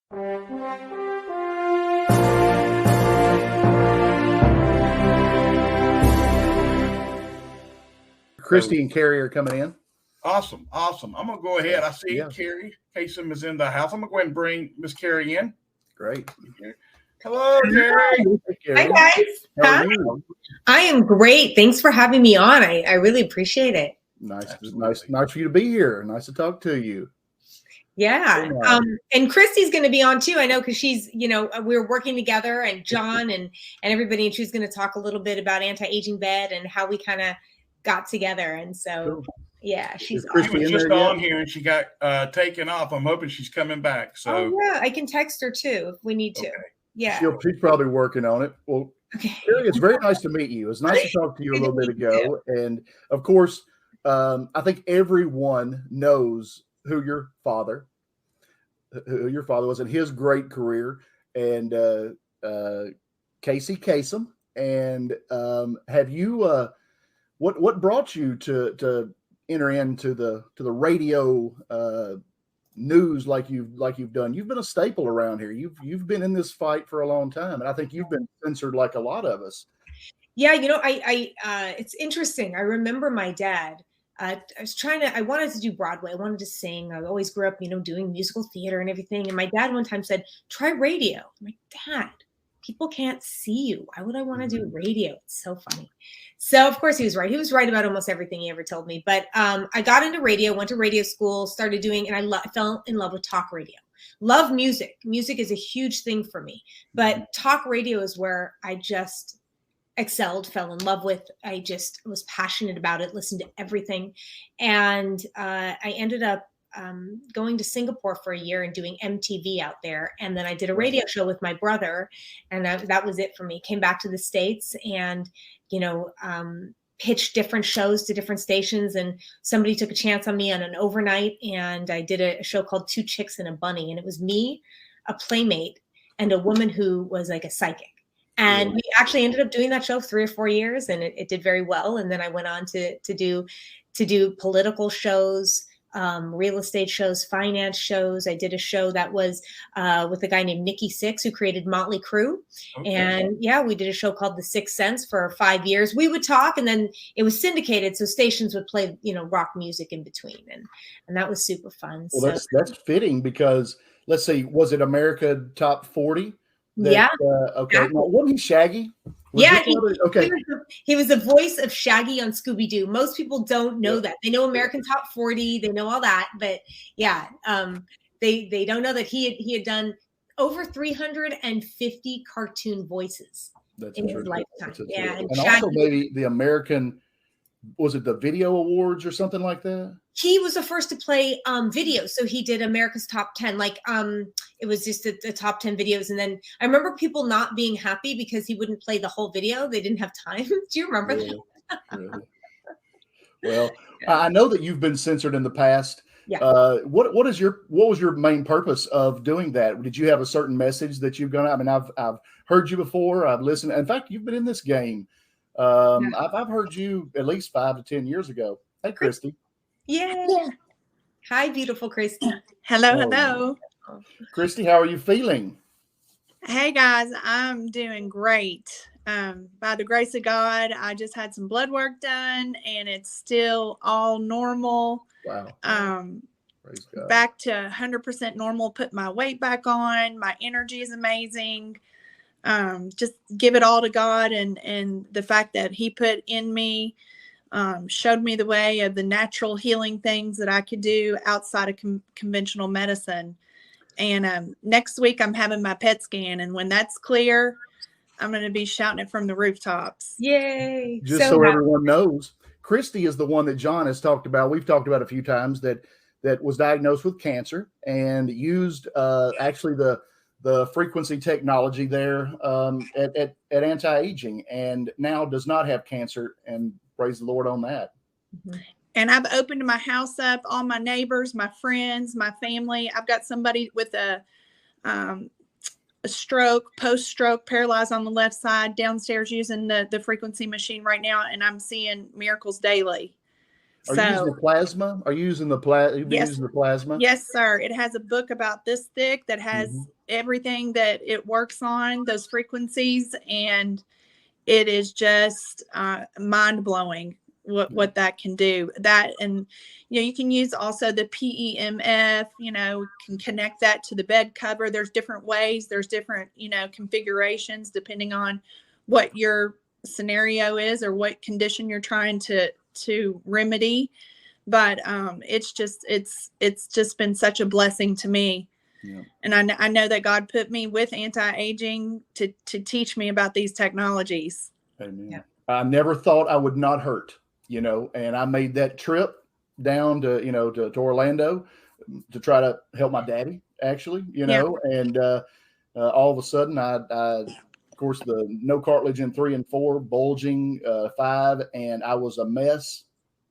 Christy and Kerri are coming in. Awesome. I'm going to go ahead. I see Kerri. Kasem is in the house. I'm going to go ahead and bring Miss Kerri in. Great. Hello, Kerri. Hi, guys. How are you? I am great. Thanks for having me on. I really appreciate it. Nice for you to be here. Nice to talk to you. Yeah. And Christy's going to be on too. I know because she's, we're working together, and John and everybody, and she's going to talk a little bit about anti-aging bed and how we kind of got together. And so, yeah, she's Christy was just on here and she got taken off. I'm hoping she's coming back. So yeah, I can text her too if we need to. Okay. Yeah. She's probably working on it. Well, Kerri, it's very nice to meet you. It's nice to talk to you a little bit ago. And of course, I think everyone knows who your father was and his great career, and Casey Kasem. And have you what brought you to enter into the radio news like you've done? You've been a staple around here. You've been in this fight for a long time, and I think you've been censored like a lot of us. Yeah, I it's interesting. I remember my dad. I wanted to do Broadway. I wanted to sing. I always grew up, doing musical theater and everything. And my dad one time said, "Try radio." I'm like, "Dad, people can't see you. Why would I want to do radio?" It's so funny. So of course he was right. He was right about almost everything he ever told me. But I got into radio, went to radio school, started doing, and I fell in love with talk radio. Love music. Music is a huge thing for me. But talk radio is where I just excelled, fell in love with. I just was passionate about it, listened to everything. And I ended up going to Singapore for a year and doing MTV out there. And then I did a radio show with my brother, and that was it for me. Came back to the States and, pitched different shows to different stations. And somebody took a chance on me on an overnight. And I did a show called Two Chicks and a Bunny. And it was me, a playmate, and a woman who was like a psychic. And we actually ended up doing that show 3 or 4 years, and it did very well. And then I went on to do political shows, real estate shows, finance shows. I did a show that was with a guy named Nikki Sixx, who created Motley Crue. Okay. And we did a show called The Sixth Sense for 5 years. We would talk, and then it was syndicated, so stations would play, rock music in between, and that was super fun. Well, that's fitting because let's see, was it America Top 40? Okay. Now, wasn't he Shaggy? He was the voice of Shaggy on Scooby-Doo. Most people don't know that. They know American Top 40. They know all that. But they don't know that he had done over 350 cartoon voices in his lifetime. And Shaggy, also maybe the American, was it the Video Awards or something like that? He was the first to play videos. So he did America's Top 10. It was just the top 10 videos. And then I remember people not being happy because he wouldn't play the whole video. They didn't have time. Do you remember that? Really? Well, I know that you've been censored in the past. Yeah. What was your main purpose of doing that? Did you have a certain message that you've gone? I mean, I've heard you before. I've listened. In fact, you've been in this game. I've heard you at least 5 to 10 years ago. Hey, Christy. Yeah. Hi, beautiful Christy. Hello. Christy, how are you feeling? Hey guys, I'm doing great. By the grace of God, I just had some blood work done and it's still all normal. Wow. Praise God. Back to 100% normal, put my weight back on. My energy is amazing. Just give it all to God, and the fact that he put in me, showed me the way of the natural healing things that I could do outside of conventional medicine. And next week I'm having my PET scan, and when that's clear, I'm going to be shouting it from the rooftops. Yay. Just so everyone knows, Christy is the one that John has talked about. We've talked about a few times that was diagnosed with cancer and used actually the frequency technology there at anti-aging, and now does not have cancer, and praise the Lord on that. Mm-hmm. And I've opened my house up, all my neighbors, my friends, my family. I've got somebody with a stroke, post-stroke, paralyzed on the left side, downstairs using the frequency machine right now, and I'm seeing miracles daily. Are you using the plasma? Are you using the using the plasma? Yes, sir. It has a book about this thick that has everything that it works on, those frequencies, and it is just mind blowing what that can do. That, and you can use also the PEMF. Can connect that to the bed cover. There's different ways. There's different configurations depending on what your scenario is or what condition you're trying to remedy. But it's just been such a blessing to me. Yeah. And I know that God put me with anti-aging to teach me about these technologies. Amen. Yeah. I never thought I would not hurt, and I made that trip down to, to Orlando to try to help my daddy, actually, and all of a sudden I of course, the no cartilage in 3 and 4, bulging 5, and I was a mess.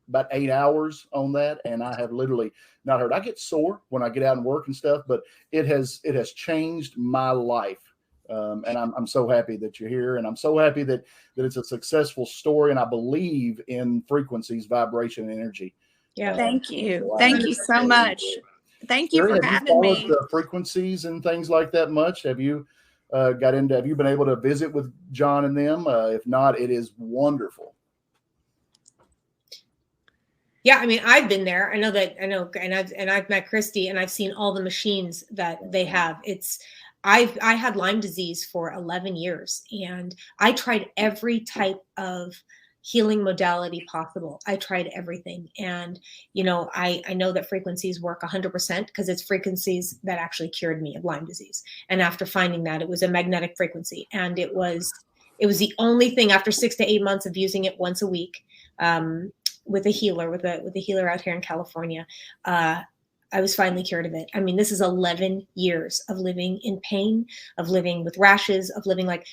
About 8 hours on that, and I have literally not hurt. I get sore when I get out and work and stuff, but it has changed my life, and I'm so happy that you're here, and I'm so happy that it's a successful story, and I believe in frequencies, vibration, and energy. Yeah, thank you, thank you so much. Thank you for having me. The frequencies and things like that much? Have you have you been able to visit with John and them? If not, it is wonderful. Yeah, I mean, I've been there. I know, and I've met Christy, and I've seen all the machines that they have. I had Lyme disease for 11 years, and I tried every type of healing modality possible. I tried everything, and I know that frequencies work 100% because it's frequencies that actually cured me of Lyme disease. And after finding that, it was a magnetic frequency, and it was the only thing after 6 to 8 months of using it once a week. With a healer out here in California, I was finally cured of it. I mean, this is 11 years of living in pain, of living with rashes, of living like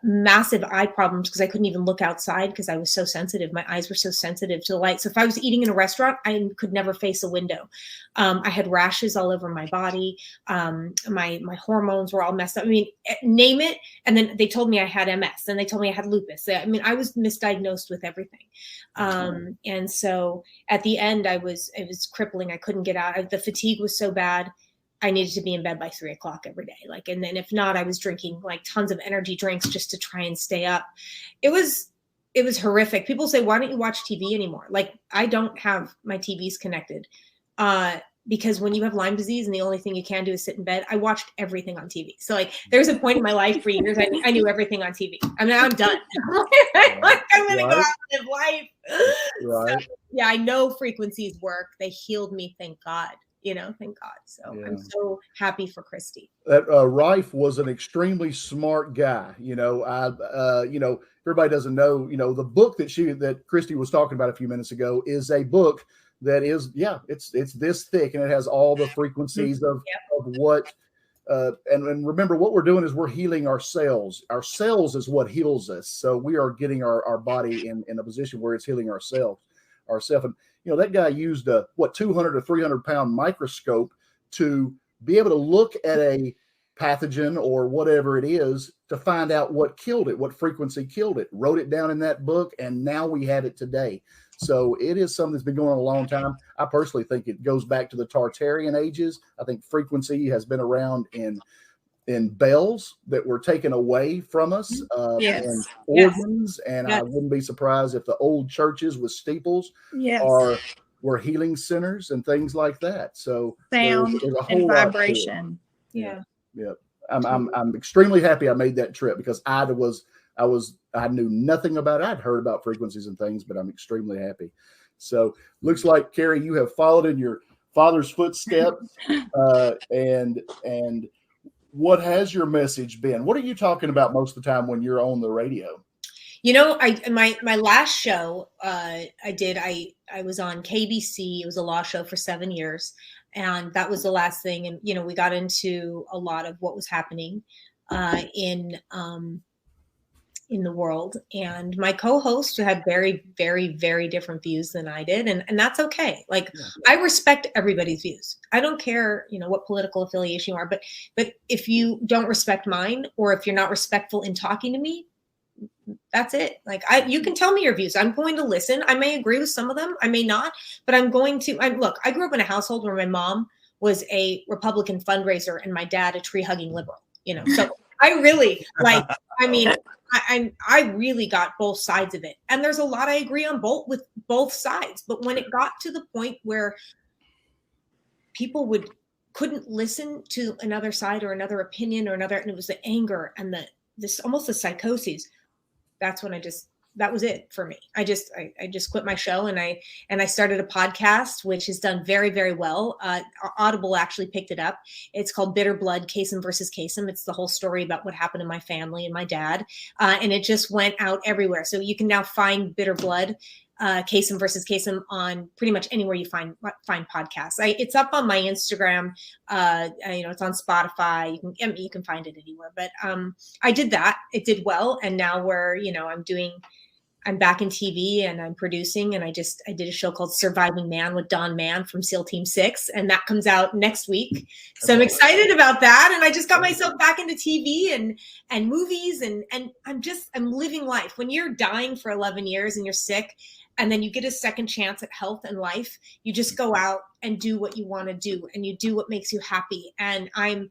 massive eye problems because I couldn't even look outside because I was so sensitive. My eyes were so sensitive to the light. So if I was eating in a restaurant, I could never face a window. I had rashes all over my body. My hormones were all messed up. I mean, name it. And then they told me I had MS. Then they told me I had lupus. I mean, I was misdiagnosed with everything. And so at the end, it was crippling. I couldn't get out. The fatigue was so bad. I needed to be in bed by 3 o'clock every day. And then if not, I was drinking like tons of energy drinks just to try and stay up. It was horrific. People say, why don't you watch TV anymore? Like, I don't have my TVs connected because when you have Lyme disease and the only thing you can do is sit in bed, I watched everything on TV. So there's a point in my life for years, I knew everything on TV. I mean, I'm done. I'm going to go out and live life. Right. So, yeah, I know frequencies work. They healed me. Thank God. Thank God. So I'm so happy for Christy. That Rife was an extremely smart guy. Everybody doesn't know, the book that Christy was talking about a few minutes ago is a book that is, it's this thick, and it has all the frequencies of what, and remember what we're doing is we're healing our cells. Our cells is what heals us. So we are getting our body in a position where it's healing ourselves. And that guy used a 200 to 300 pound microscope to be able to look at a pathogen or whatever it is to find out what killed it, what frequency killed it, wrote it down in that book, and now we have it today. So it is something that's been going on a long time. I personally think it goes back to the Tartarian ages. I think frequency has been around in bells that were taken away from us, and organs. And I wouldn't be surprised if the old churches with steeples were healing centers and things like that. So sound there's a whole and vibration. Yeah. I'm extremely happy I made that trip because I knew nothing about it. I'd heard about frequencies and things, but I'm extremely happy. So looks like, Kerri, you have followed in your father's footsteps, and what has your message been? What are you talking about most of the time when you're on the radio? My last show I was on KBC. It was a law show for 7 years, and that was the last thing. And we got into a lot of what was happening in the world. And my co-host had very, very, very different views than I did. And that's okay. I respect everybody's views. I don't care, what political affiliation you are, but if you don't respect mine, or if you're not respectful in talking to me, that's it. Like you can tell me your views. I'm going to listen. I may agree with some of them. I may not, but I'm going to, look, I grew up in a household where my mom was a Republican fundraiser and my dad a tree hugging liberal, so I really I really got both sides of it. And there's a lot I agree on with both sides. But when it got to the point where people couldn't listen to another side or another opinion and it was the anger and this almost the psychoses, that's when that was it for me. I just quit my show and I started a podcast, which has done very, very well. Audible actually picked it up. It's called Bitter Blood, Kasem versus Kasem. It's the whole story about what happened to my family and my dad. And it just went out everywhere. So you can now find Bitter Blood, Kasem versus Kasem on pretty much anywhere you find podcasts. It's up on my Instagram. It's on Spotify. You can find it anywhere. But I did that. It did well. And now I'm back in TV and I'm producing, and I did a show called Surviving Man with Don Mann from SEAL Team 6, and that comes out next week. So I'm excited about that. And I just got myself back into TV and movies, and I'm living life. When you're dying for 11 years and you're sick, and then you get a second chance at health and life, you just go out and do what you want to do, and you do what makes you happy. And I'm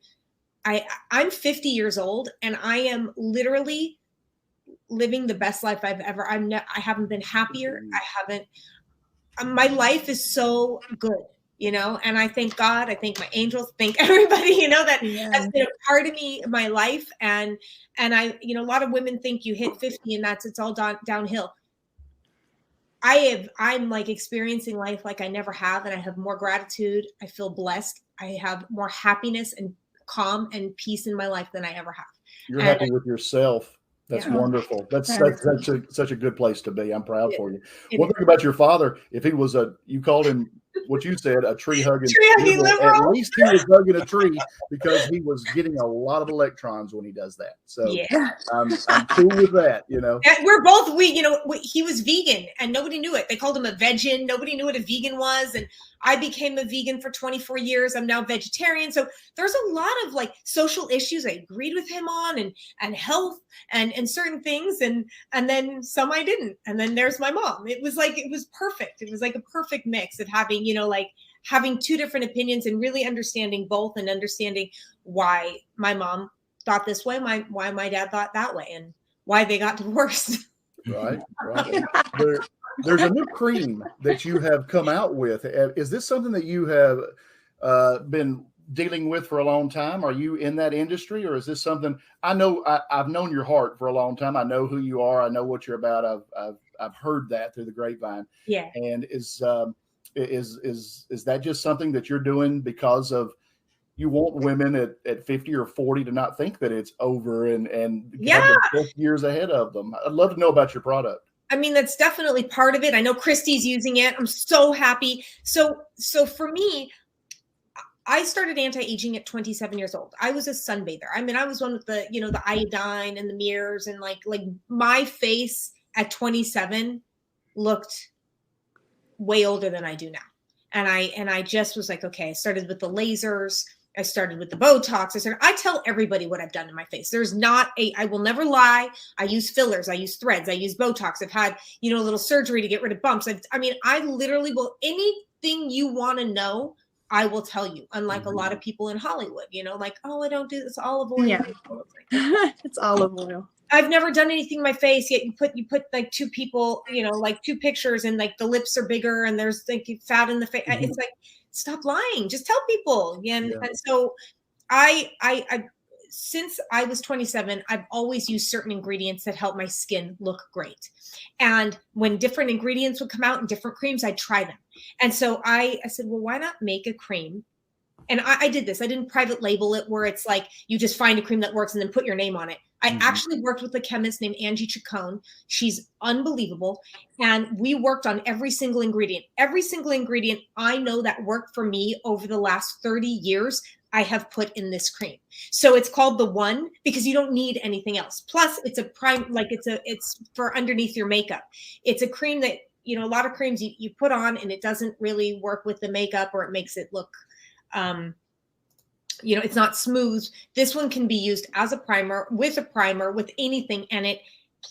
50 years old, and I am literally living the best life I've ever. I haven't been happier. My life is so good, and I thank God, I thank my angels, thank everybody, that has been a part of me, my life. And I, a lot of women think you hit 50 and it's all downhill. I'm like experiencing life like I never have. And I have more gratitude. I feel blessed. I have more happiness and calm and peace in my life than I ever have. You're happy with yourself. That's wonderful. That's such a good place to be. I'm proud for you. One thing about your father, if he was you called him what you said, a tree hugging liberal. At least he was hugging a tree because he was getting a lot of electrons when he does that. So I'm cool with that, And we're both, he was vegan and nobody knew it. They called him a vegan. Nobody knew what a vegan was. And I became a vegan for 24 years. I'm now vegetarian. So there's a lot of like social issues I agreed with him on and health and certain things. And then some I didn't. And then there's my mom. It was perfect. It was like a perfect mix of having, having two different opinions and really understanding both and understanding why my mom thought this way, why my dad thought that way, and why they got divorced. Right. There's a new cream that you have come out with. Is this something that you have been dealing with for a long time? Are you in that industry, or is this something I know? I've known your heart for a long time. I know who you are. I know what you're about. I've heard that through the grapevine. Yeah. And is that just something that you're doing because of you want women at 50 or 40 to not think that it's over and have the years ahead of them? I'd love to know about your product. I mean, that's definitely part of it. I know Christy's using it. I'm so happy. So for me, I started anti-aging at 27 years old. I was a sunbather. I mean, I was one with the, the iodine and the mirrors, and like my face at 27 looked way older than I do now. And I just was like, okay, I started with the lasers. I started with the Botox. I tell everybody what I've done in my face. There's not I will never lie. I use fillers. I use threads. I use Botox. I've had, a little surgery to get rid of bumps. I literally will, anything you want to know, I will tell you. Unlike a lot of people in Hollywood, like, oh, I don't do this, olive oil. Yeah. It's olive oil. I've never done anything in my face yet. You put like two people, like two pictures, and like the lips are bigger and there's like fat in the face. Mm-hmm. It's like, stop lying. Just tell people. And so I since I was 27, I've always used certain ingredients that help my skin look great. And when different ingredients would come out in different creams, I'd try them. And so I said, well, why not make a cream? And I did this. I didn't private label it where it's like you just find a cream that works and then put your name on it. I actually worked with a chemist named Angie Chacon. She's unbelievable. And we worked on every single ingredient. Every single ingredient I know that worked for me over the last 30 years, I have put in this cream. So it's called the One because you don't need anything else. Plus it's a prime, like it's for underneath your makeup. It's a cream that, a lot of creams you put on and it doesn't really work with the makeup, or it makes it look, it's not smooth. This one can be used as a primer, with anything, and it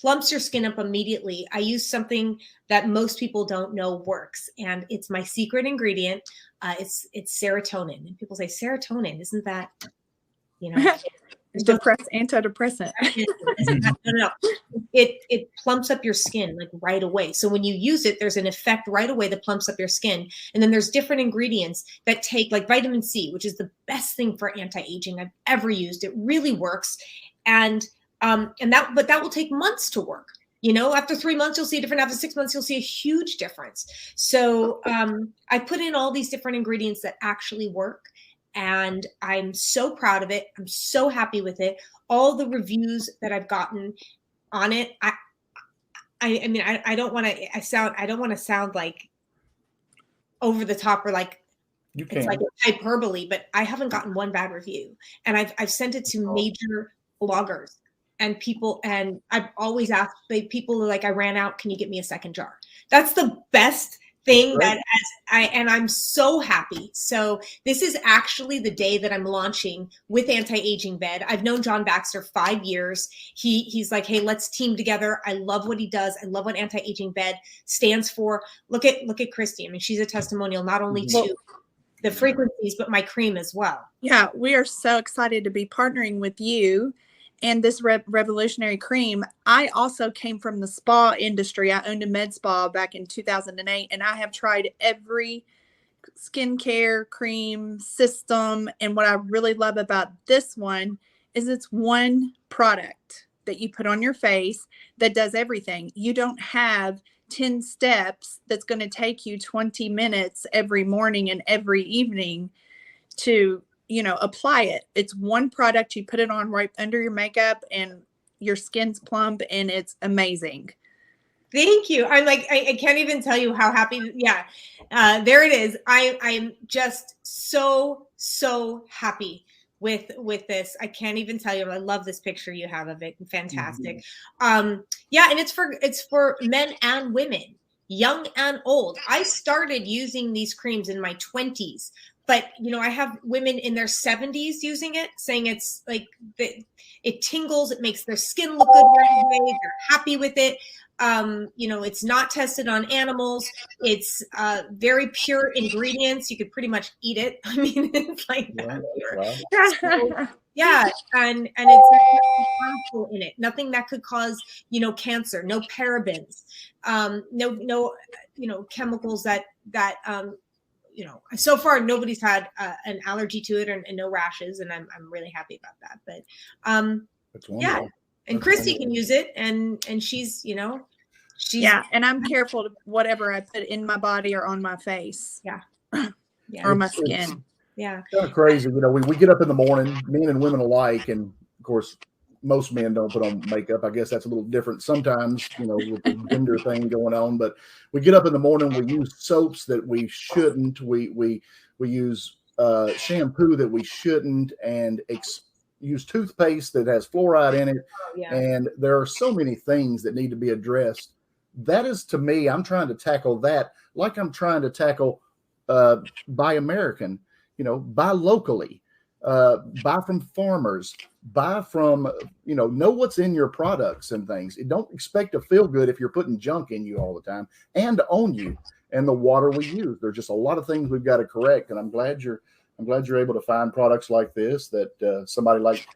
plumps your skin up immediately. I use something that most people don't know works, and it's my secret ingredient. It's serotonin, and people say serotonin, isn't that, antidepressant. No. It plumps up your skin like right away. So when you use it, there's an effect right away that plumps up your skin. And then there's different ingredients that take, like vitamin C, which is the best thing for anti-aging I've ever used. It really works. And that will take months to work. After 3 months, you'll see a different. After 6 months, you'll see a huge difference. So I put in all these different ingredients that actually work. And I'm so proud of it. I'm so happy with it. All the reviews that I've gotten on it, I don't want to sound like over the top or like it's like hyperbole, but I haven't gotten one bad review. And I've sent it to major bloggers and people, and I've always asked people like, I ran out, can you get me a second jar? That's the best thing I'm so happy. So this is actually the day that I'm launching with Anti-Aging Bed. I've known John Baxter 5 years. He's like, hey, let's team together. I love what he does. I love what Anti-Aging Bed stands for. Look at Christy. I mean, she's a testimonial not only to the frequencies, but my cream as well. Yeah, we are so excited to be partnering with you and this revolutionary cream. I also came from the spa industry. I owned a med spa back in 2008, and I have tried every skincare cream system. And what I really love about this one is it's one product that you put on your face that does everything. You don't have 10 steps that's going to take you 20 minutes every morning and every evening to apply it. It's one product. You put it on right under your makeup and your skin's plump, and it's amazing. Thank you. I'm like, I can't even tell you how happy. Yeah. There it is. I'm just so happy with this. I can't even tell you. I love this picture you have of it. Fantastic. Yeah. And it's for men and women, young and old. I started using these creams in my 20s. But, I have women in their 70s using it, saying it's like it tingles. It makes their skin look good right away. They're happy with it. It's not tested on animals. It's very pure ingredients. You could pretty much eat it. I mean, it's like that pure. Wow. So, yeah. And it's nothing harmful in it. Nothing that could cause, cancer. No parabens. No, chemicals that so far nobody's had an allergy to it and no rashes, and I'm really happy about that. But that's wonderful. Yeah, and Christy can use it, and she's and I'm careful to whatever I put in my body or on my face. Yeah. Or my skin. Yeah, kind of crazy. We get up in the morning, men and women alike, and of course most men don't put on makeup. I guess that's a little different sometimes, with the gender thing going on. But we get up in the morning, we use soaps that we shouldn't. We use shampoo that we shouldn't, and use toothpaste that has fluoride in it. Yeah. And there are so many things that need to be addressed. That is, to me, I'm trying to tackle that like I'm trying to tackle Buy American, buy locally. Buy from farmers, buy from, know what's in your products and things. Don't expect to feel good if you're putting junk in you all the time and on you. And the water we use, there's just a lot of things we've got to correct. And I'm glad you're able to find products like this that somebody like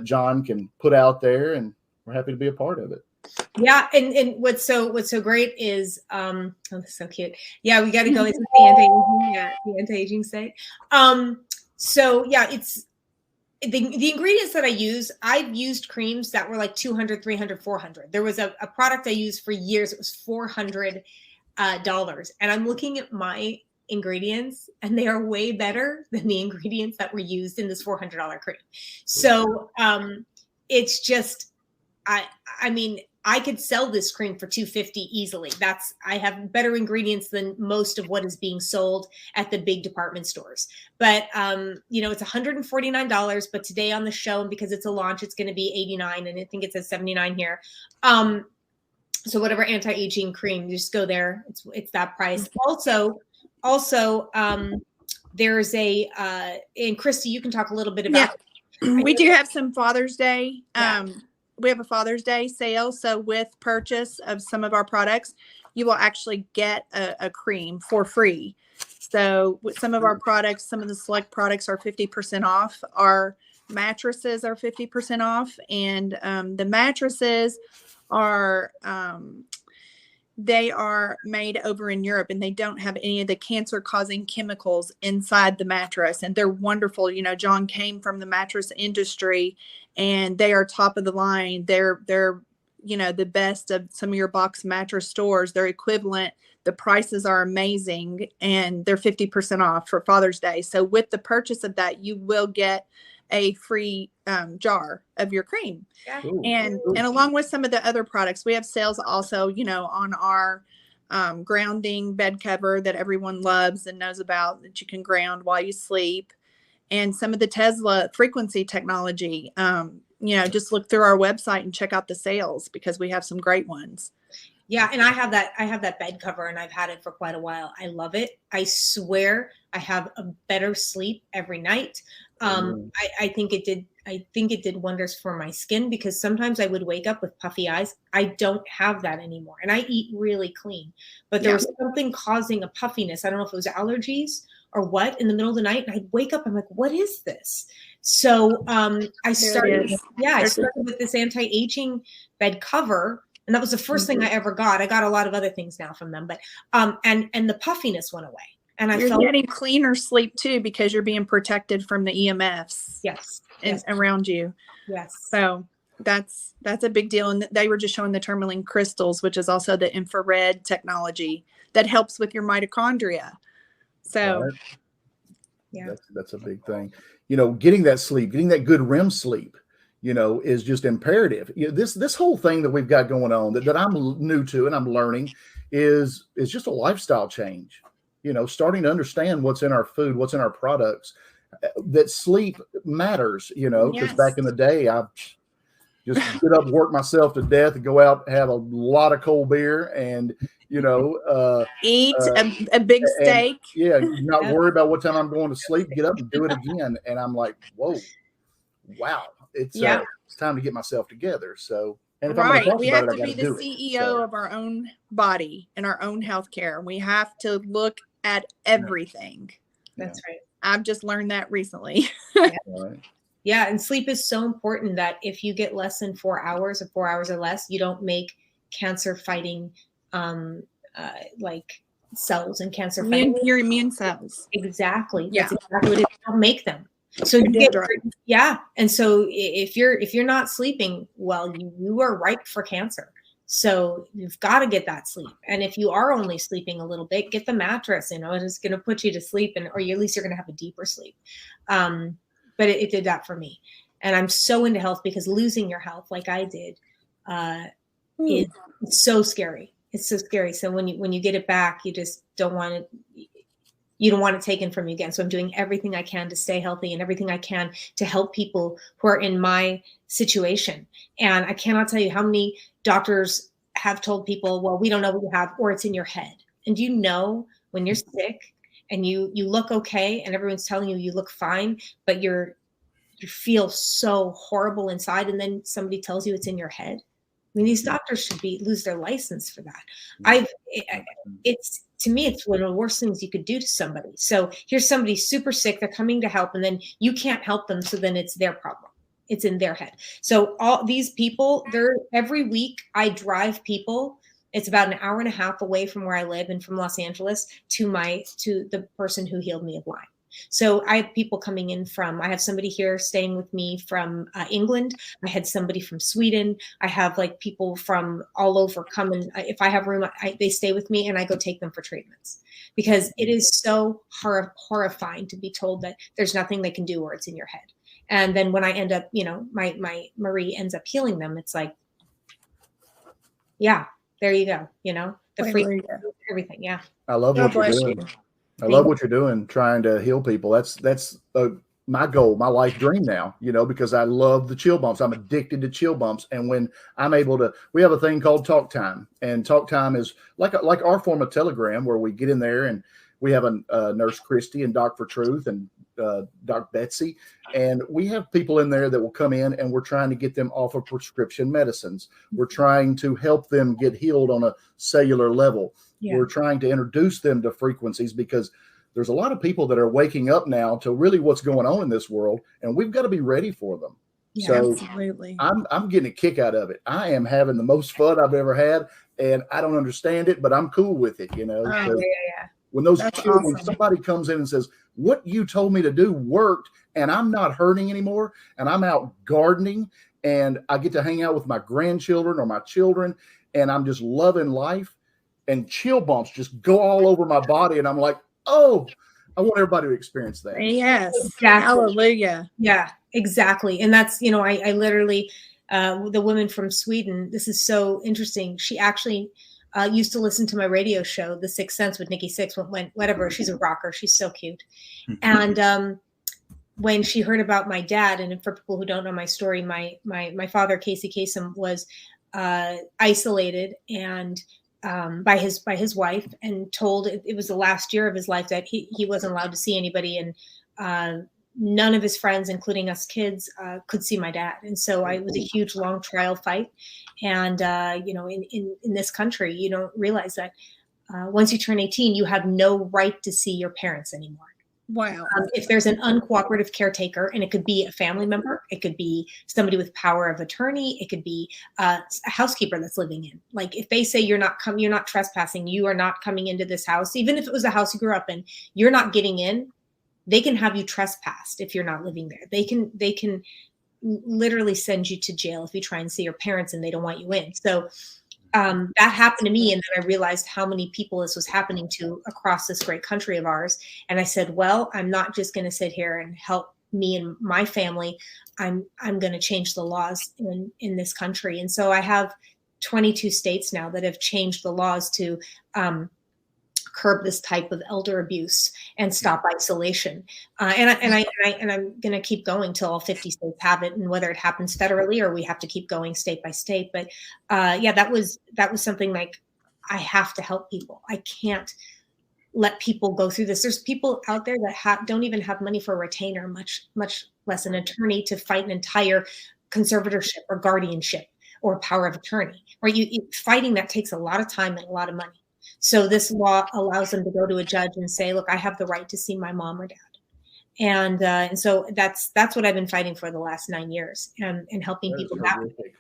John can put out there, and we're happy to be a part of it. Yeah, and what's so great is oh, that's so cute. Yeah, we got to go into the anti-aging site. So yeah, it's the ingredients that I use. I've used creams that were like 200, 300, 400. There was a product I used for years. It was $400. And I'm looking at my ingredients, and they are way better than the ingredients that were used in this $400 cream. So it's just, I mean, I could sell this cream for $250 easily. I have better ingredients than most of what is being sold at the big department stores. But it's $149. But today on the show, and because it's a launch, it's going to be $89, and I think it says $79 here. So whatever anti-aging cream, you just go there. It's that price. Also, there's and Christy, you can talk a little bit about. Yeah. We do have some Father's Day we have a Father's Day sale. So with purchase of some of our products, you will actually get a cream for free. So with some of our products, some of the select products are 50% off. Our mattresses are 50% off. And the mattresses are, they are made over in Europe, and they don't have any of the cancer causing chemicals inside the mattress. And they're wonderful. You know, John came from the mattress industry, and they are top of the line. They're, you know, the best of some of your box mattress stores. They're equivalent. The prices are amazing, and they're 50% off for Father's Day. So with the purchase of that, you will get a free jar of your cream. Yeah. And along with some of the other products, we have sales also, you know, on our grounding bed cover that everyone loves and knows about, that you can ground while you sleep, and some of the Tesla frequency technology. You know, just look through our website and check out the sales, because we have some great ones. Yeah, and I have that bed cover, and I've had it for quite a while. I love it. I swear I have a better sleep every night. I think it did wonders for my skin, because sometimes I would wake up with puffy eyes. I don't have that anymore, and I eat really clean. But there was something causing a puffiness. I don't know if it was allergies or what, in the middle of the night, and I'd wake up. I'm like, what is this? So I started with this anti-aging bed cover. And that was the first thing I ever got. I got a lot of other things now from them, but and the puffiness went away. And I felt getting cleaner sleep too, because you're being protected from the EMFs. Yes. Around you. Yes. So that's a big deal. And they were just showing the tourmaline crystals, which is also the infrared technology that helps with your mitochondria. So right. Yeah, that's a big thing. You know, getting that sleep, getting that good REM sleep, you know, is just imperative. You know, this whole thing that we've got going on that I'm new to and I'm learning is just a lifestyle change. You know, starting to understand what's in our food, what's in our products, that sleep matters, you know, because back in the day, I just get up, work myself to death, and go out, have a lot of cold beer, and, you know, eat a big steak. Not worry about what time I'm going to sleep, get up and do it again. And I'm like, whoa, wow. It's time to get myself together. So, and if we have to be the CEO of our own body and our own healthcare. We have to look at everything. That's right. I've just learned that recently. Yeah, and sleep is so important that if you get less than 4 hours or 4 hours or less, you don't make cancer fighting like cells and cancer fighting. Your immune cells. Exactly. Yeah. That's exactly what it is. You don't make them. So and so if you're not sleeping well, you are ripe for cancer. So you've got to get that sleep. And if you are only sleeping a little bit, get the mattress. You know, it's going to put you to sleep, or at least you're going to have a deeper sleep. But it did that for me. And I'm so into health, because losing your health like I did is so scary. It's so scary. So when you get it back, you just don't want it. You don't want it taken from you again. So I'm doing everything I can to stay healthy, and everything I can to help people who are in my situation. And I cannot tell you how many doctors have told people, well, we don't know what you have, or it's in your head. And you know, when you're sick and you look okay and everyone's telling you look fine, but you feel so horrible inside, and then somebody tells you it's in your head. I mean, these doctors should lose their license for that. To me, it's one of the worst things you could do to somebody. So here's somebody super sick, they're coming to help, and then you can't help them. So then it's their problem. It's in their head. So all these people, every week I drive people. It's about an hour and a half away from where I live, and from Los Angeles to the person who healed me of Lyme. So I have people coming in I have somebody here staying with me from England. I had somebody from Sweden. I have like people from all over come, and if I have room, they stay with me, and I go take them for treatments, because it is so horrifying to be told that there's nothing they can do, or it's in your head. And then when I end up, you know, my Marie ends up healing them, it's like, yeah, there you go. You know, the free everything. Yeah. I love what you're doing. I love what you're doing, trying to heal people. That's my goal, my life dream now, you know, because I love the chill bumps. I'm addicted to chill bumps. And when I'm able to, we have a thing called Talk Time, and Talk Time is like our form of Telegram, where we get in there and we have a Nurse Christy and Doc for Truth and Doc Betsy. And we have people in there that will come in, and we're trying to get them off of prescription medicines. We're trying to help them get healed on a cellular level. Yeah. We're trying to introduce them to frequencies, because there's a lot of people that are waking up now to really what's going on in this world, and we've got to be ready for them. Yeah, so absolutely. I'm getting a kick out of it. I am having the most fun I've ever had, and I don't understand it, but I'm cool with it, you know. When those children, when somebody comes in and says, what you told me to do worked, and I'm not hurting anymore, and I'm out gardening, and I get to hang out with my grandchildren or my children, and I'm just loving life, and chill bumps just go all over my body, and I'm like, oh, I want everybody to experience that. Yes. Exactly. Hallelujah. Yeah, exactly. And that's, you know, I literally, the woman from Sweden, this is so interesting. She actually used to listen to my radio show, The Sixth Sense with Nikki Sixx, whatever. She's a rocker. She's so cute. And when she heard about my dad, and for people who don't know my story, my father, Casey Kasem, was isolated and by his wife, and told it was the last year of his life that he wasn't allowed to see anybody, and none of his friends, including us kids, could see my dad. And so it was a huge, long trial fight. And you know, in this country, you don't realize that once you turn 18, you have no right to see your parents anymore. Wow. If there's an uncooperative caretaker, and it could be a family member, it could be somebody with power of attorney, it could be a housekeeper that's living in. Like, if they say you're not trespassing, you are not coming into this house, even if it was a house you grew up in, you're not getting in, they can have you trespassed if you're not living there. They can literally send you to jail if you try and see your parents and they don't want you in. So that happened to me. And then I realized how many people this was happening to across this great country of ours. And I said, well, I'm not just going to sit here and help me and my family. I'm going to change the laws in this country. And so I have 22 states now that have changed the laws to curb this type of elder abuse and stop isolation. And I'm going to keep going till all 50 states have it, and whether it happens federally or we have to keep going state by state. But yeah, that was something like, I have to help people. I can't let people go through this. There's people out there that don't even have money for a retainer, much less an attorney to fight an entire conservatorship or guardianship or power of attorney. Right? Fighting that takes a lot of time and a lot of money. So this law allows them to go to a judge and say, look, I have the right to see my mom or dad. And so that's what I've been fighting for the last 9 years, and helping people that way.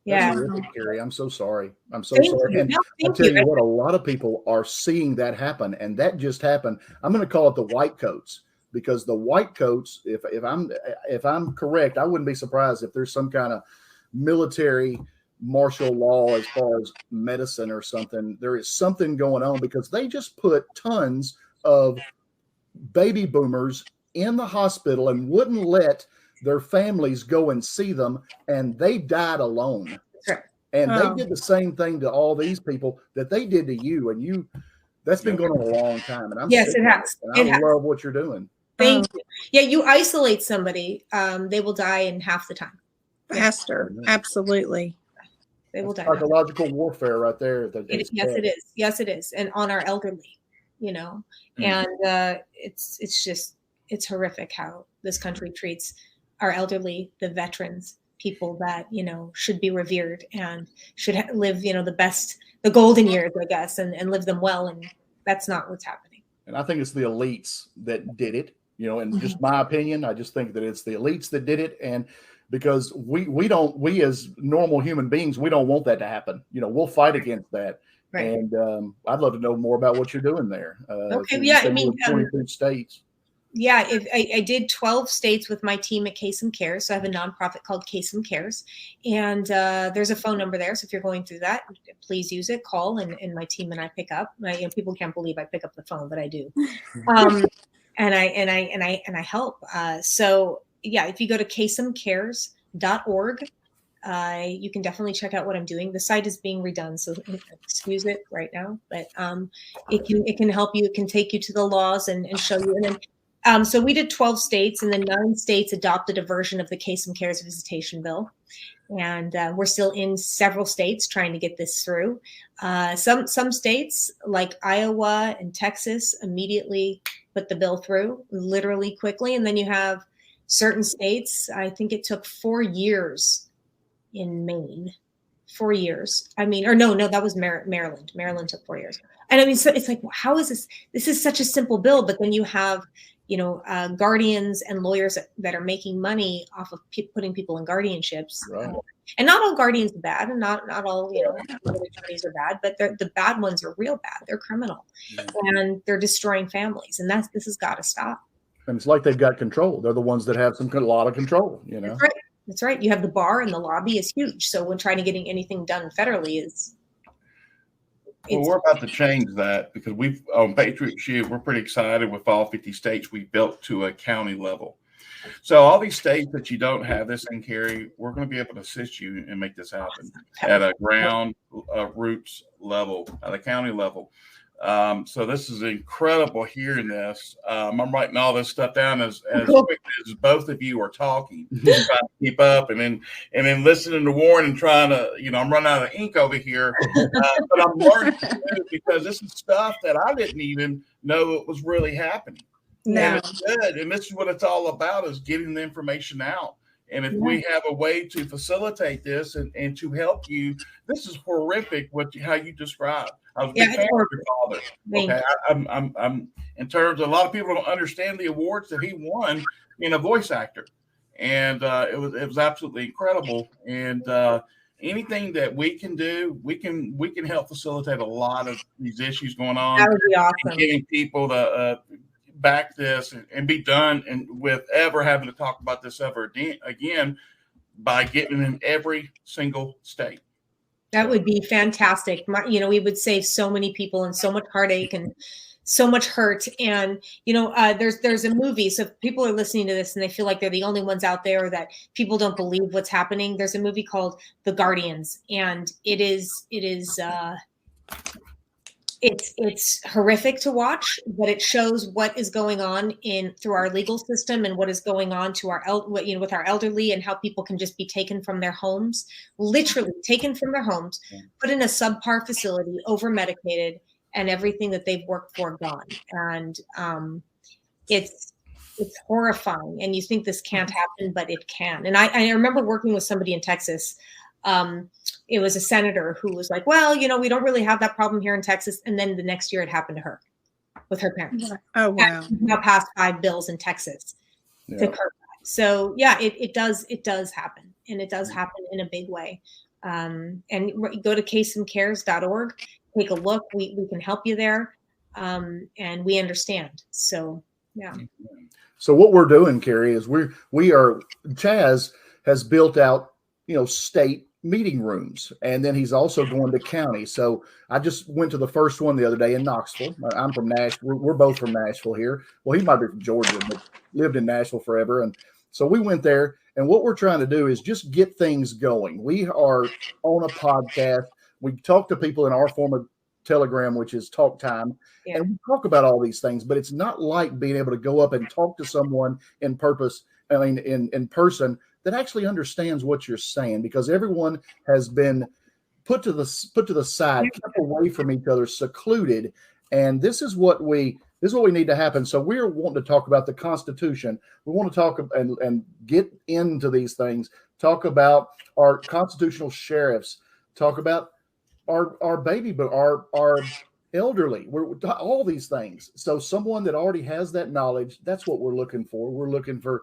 Yeah. Kerri, I'm so sorry. I'm so sorry. And I'll tell you what, a lot of people are seeing that happen, and that just happened. I'm going to call it the white coats, because the white coats, if I'm correct, I wouldn't be surprised if there's some kind of military martial law as far as medicine or something. There is something going on, because they just put tons of baby boomers in the hospital and wouldn't let their families go and see them, and they died alone. Sure. And they did the same thing to all these people that they did to you, and that's been going on a long time. And it has. I love what you're doing. Thank you. Yeah, you isolate somebody, they will die in half the time. Faster. Absolutely. They will die. Psychological warfare right there. Yes, it is. Yes, it is. And on our elderly, you know, and it's horrific how this country treats our elderly, the veterans, people that, you know, should be revered and should live, you know, the golden years, I guess, and live them well. And that's not what's happening. And I think it's the elites that did it, you know, and just my opinion, I just think that it's the elites that did it. And because we as normal human beings, we don't want that to happen. You know, we'll fight against that. Right. And I'd love to know more about what you're doing there. Okay. Yeah. I mean, 22 states. Yeah. I did 12 states with my team at Kasem Cares. So I have a nonprofit called Kasem Cares, and there's a phone number there. So if you're going through that, please use it, call, and my team and I pick up. People can't believe I pick up the phone, but I do. And I help. So yeah, if you go to kasemcares.org, you can definitely check out what I'm doing. The site is being redone, so excuse it right now, but it can help you. It can take you to the laws and show you. And then So we did 12 states, and then 9 states adopted a version of the Kasem Cares visitation bill. And we're still in several states trying to get this through. Some states like Iowa and Texas immediately put the bill through literally quickly. And then you have certain states, I think it took 4 years in Maine. 4 years. I mean, or no, that was Maryland. Maryland took 4 years. And I mean, so it's like, how is this? This is such a simple bill, but then you have, guardians and lawyers that are making money off of putting people in guardianships. Right. And not all guardians are bad, and not all attorneys are bad, but the bad ones are real bad. They're criminal, and they're destroying families, and this has got to stop. And it's like they've got control. They're the ones that have a lot of control. That's right. That's right. You have the bar, and the lobby is huge. So when trying to get anything done federally Well, we're about to change that because on Patriot Shield, we're pretty excited with all 50 states we built to a county level. So all these states that you don't have this in, Kerri, we're going to be able to assist you and make this happen at a ground roots level, at a county level. So this is incredible hearing this. I'm writing all this stuff down as quick as both of you are talking, trying to keep up, and then listening to Warren and trying to, I'm running out of ink over here. But I'm learning because this is stuff that I didn't even know it was really happening. No. And this is what it's all about, is getting the information out. And if we have a way to facilitate this and to help you, this is horrific how you describe. I was a big fan of your father. Okay, I'm in terms of, a lot of people don't understand the awards that he won being a voice actor, and it was absolutely incredible. And anything that we can do, we can help facilitate a lot of these issues going on. That would be awesome. Getting people to back this and be done, and with ever having to talk about this ever again, by getting in every single state. That would be fantastic. We would save so many people and so much heartache and so much hurt. And, there's a movie. So if people are listening to this and they feel like they're the only ones out there, that people don't believe what's happening, there's a movie called The Guardians. And it's horrific to watch, but it shows what is going on through our legal system and what is going on to with our elderly, and how people can just be taken from their homes, literally taken from their homes, put in a subpar facility, over medicated, and everything that they've worked for gone. And it's horrifying. And you think this can't happen, but it can. And I remember working with somebody in Texas. It was a senator who was like, well, we don't really have that problem here in Texas. And then the next year it happened to her with her parents. Oh, wow. She's now passed 5 bills in Texas to curb that. So yeah, it does happen, and it does happen in a big way. And go to kasemcares.org, take a look. We can help you there. And we understand. So, yeah. So what we're doing, Kerri, is Chaz has built out, state meeting rooms, and then he's also going to county. So I just went to the first one the other day in Knoxville. I'm from Nashville. We're both from Nashville here. Well, he might be from Georgia, but lived in Nashville forever. And so we went there, and what we're trying to do is just get things going. We are on a podcast. We talk to people in our form of Telegram, which is Talk Time, and we talk about all these things, but it's not like being able to go up and talk to someone in person that actually understands what you're saying, because everyone has been put to the side, kept away from each other, secluded. And this is what we need to happen. So we're wanting to talk about the Constitution. We want to talk and get into these things, talk about our constitutional sheriffs, talk about our baby, but our elderly, all these things. So someone that already has that knowledge, that's what we're looking for. We're looking for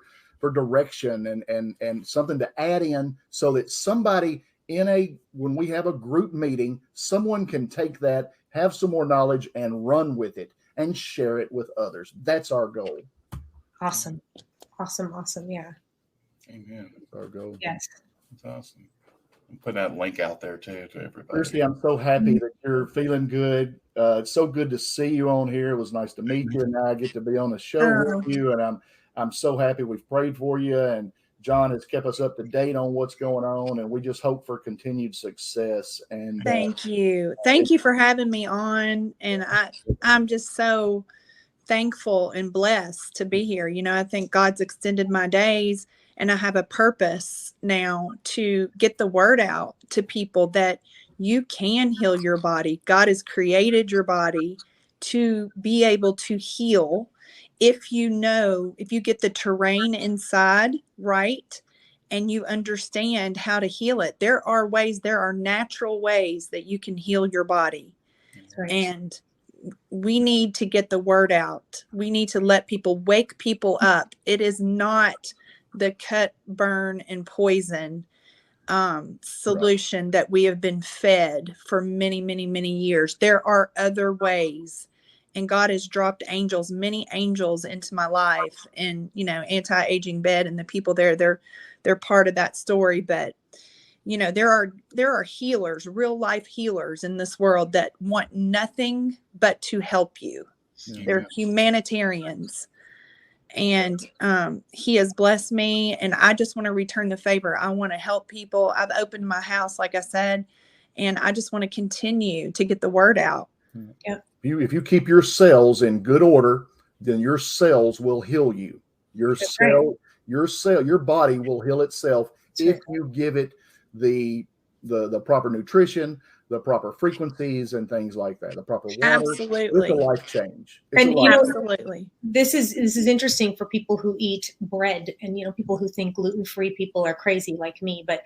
direction and something to add in, so that somebody when we have a group meeting, someone can take that, have some more knowledge, and run with it and share it with others. That's our goal. Awesome. Yeah. Amen. That's our goal. Yes. That's awesome. And put that link out there too to everybody. Christy, I'm so happy that you're feeling good. It's so good to see you on here. It was nice to meet you, and now I get to be on the show with you, and I'm so happy. We've prayed for you, and John has kept us up to date on what's going on, and we just hope for continued success. And thank you for having me on, and I'm just so thankful and blessed to be here. You know, I think God's extended my days, and I have a purpose now to get the word out to people that you can heal your body. God has created your body to be able to heal if you get the terrain inside right and you understand how to heal it. There are natural ways that you can heal your body. Right. And we need to get the word out. We need to wake people up. It is not the cut, burn, and poison solution that we have been fed for many, many, many years. There are other ways. And God has dropped many angels into my life, and, you know, anti-aging bed and the people there, they're part of that story. But, you know, there are healers, real life healers in this world that want nothing but to help you. Yeah. They're humanitarians. And he has blessed me, and I just want to return the favor. I want to help people. I've opened my house, like I said, and I just want to continue to get the word out. Yeah. If you keep your cells in good order, then your cells will heal you. Your body will heal itself if you give it the proper nutrition, the proper frequencies, and things like that. The proper water. Absolutely. It's a life change. Absolutely. This is interesting for people who eat bread, and, you know, people who think gluten-free people are crazy like me. But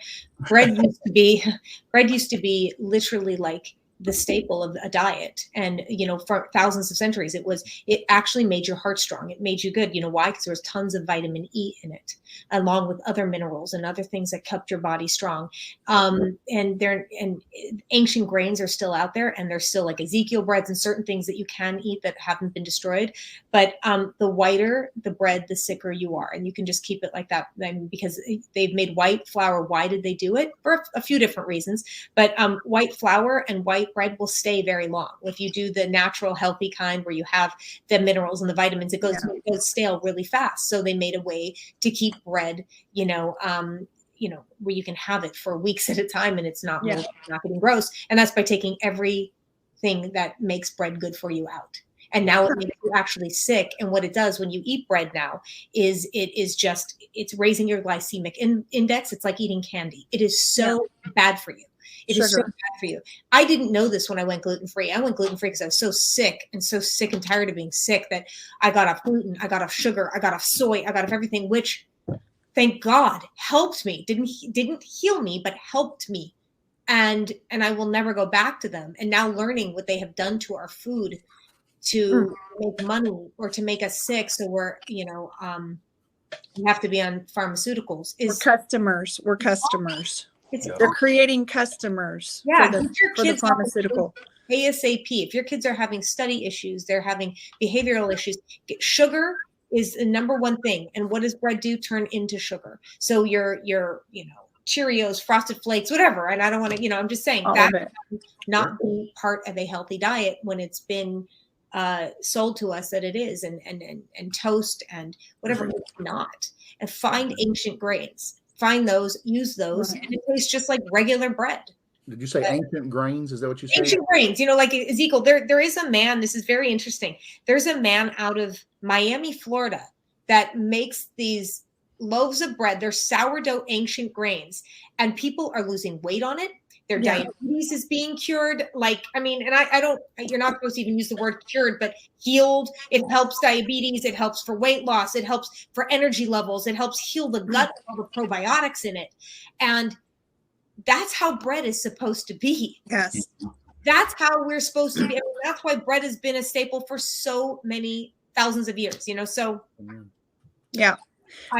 bread used to be literally like the staple of a diet. And, you know, for thousands of centuries, it actually made your heart strong. It made you good. You know why? Because there was tons of vitamin E in it, along with other minerals and other things that kept your body strong. And ancient grains are still out there, and there's still like Ezekiel breads and certain things that you can eat that haven't been destroyed. But the whiter the bread, the sicker you are. And you can just keep it like that. Because they've made white flour. Why did they do it? For a few different reasons. But white flour and white bread will stay very long. If you do the natural, healthy kind where you have the minerals and the vitamins, it goes stale really fast. So they made a way to keep bread, where you can have it for weeks at a time, and it's not getting gross. And that's by taking everything that makes bread good for you out. And now it makes you actually sick. And what it does when you eat bread now is it's raising your glycemic index. It's like eating candy. It is so bad for you. It is so bad for you. I didn't know this when I went gluten-free. I went gluten-free because I was so sick and tired of being sick that I got off gluten, I got off sugar, I got off soy, I got off everything, which, thank God, helped me. Didn't heal me, but helped me. And I will never go back to them. And now learning what they have done to our food to make money or to make us sick, so we're, we have to be on pharmaceuticals. We're customers. They're creating customers for the pharmaceutical. ASAP. If your kids are having study issues, they're having behavioral issues, sugar is the number one thing. And what does bread do? Turn into sugar. So your Cheerios, Frosted Flakes, whatever. And I don't want to, I'm just saying that not be part of a healthy diet when it's been sold to us that it is, and toast and whatever. It's not. And find ancient grains. Find those, use those, and it tastes just like regular bread. Did you say ancient grains? Is that what you said? Ancient grains, like Ezekiel. There is a man, this is very interesting. There's a man out of Miami, Florida, that makes these loaves of bread. They're sourdough ancient grains, and people are losing weight on it. Their diabetes is being cured. You're not supposed to even use the word cured, but healed. It helps diabetes. It helps for weight loss. It helps for energy levels. It helps heal the gut, all the probiotics in it. And that's how bread is supposed to be. Yes. That's how we're supposed to be. That's why bread has been a staple for so many thousands of years, so. Yeah.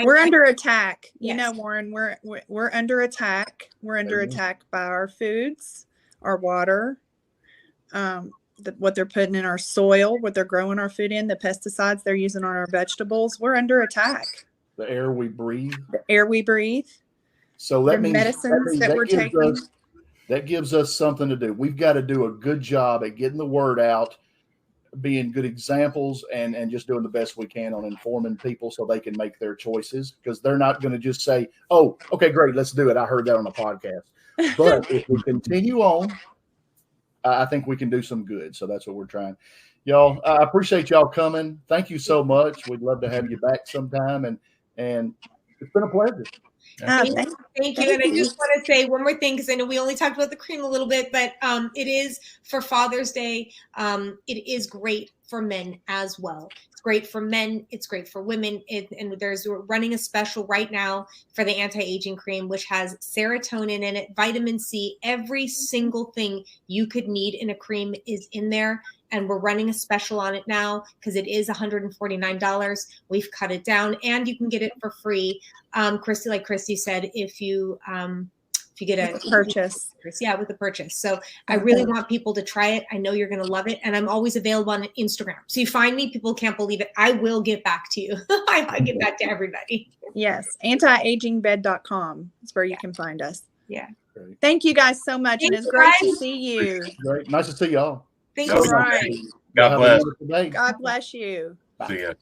We're under attack, Warren. We're under attack. We're under attack by our foods, our water, what they're putting in our soil, what they're growing our food in, the pesticides they're using on our vegetables. We're under attack. The air we breathe. So that means medicines that we're taking. That gives us something to do. We've got to do a good job at getting the word out, being good examples, and just doing the best we can on informing people so they can make their choices, because they're not going to just say, oh, okay, great, let's do it. I heard that on a podcast. But if we continue on, I think we can do some good. So that's what we're trying. Y'all, I appreciate y'all coming. Thank you so much. We'd love to have you back sometime, and it's been a pleasure. Thank you. And I just want to say one more thing, because I know we only talked about the cream a little bit, but it is for Father's Day. It is great for men as well. It's great for men. It's great for women. And we're running a special right now for the anti-aging cream, which has serotonin in it, vitamin C, every single thing you could need in a cream is in there. And we're running a special on it now because it is $149. We've cut it down, and you can get it for free. Christy, like Christy said, if you get a purchase. Yeah, with the purchase. So I really want people to try it. I know you're going to love it. And I'm always available on Instagram. So you find me, people can't believe it. I will get back to you. I get back to everybody. Yes. Antiagingbed.com is where you can find us. Yeah. Great. Thank you guys so much. Thanks, and it's great guys. to see you. Great. Nice to see y'all. Thank All you. right. God bless. God bless you. See ya.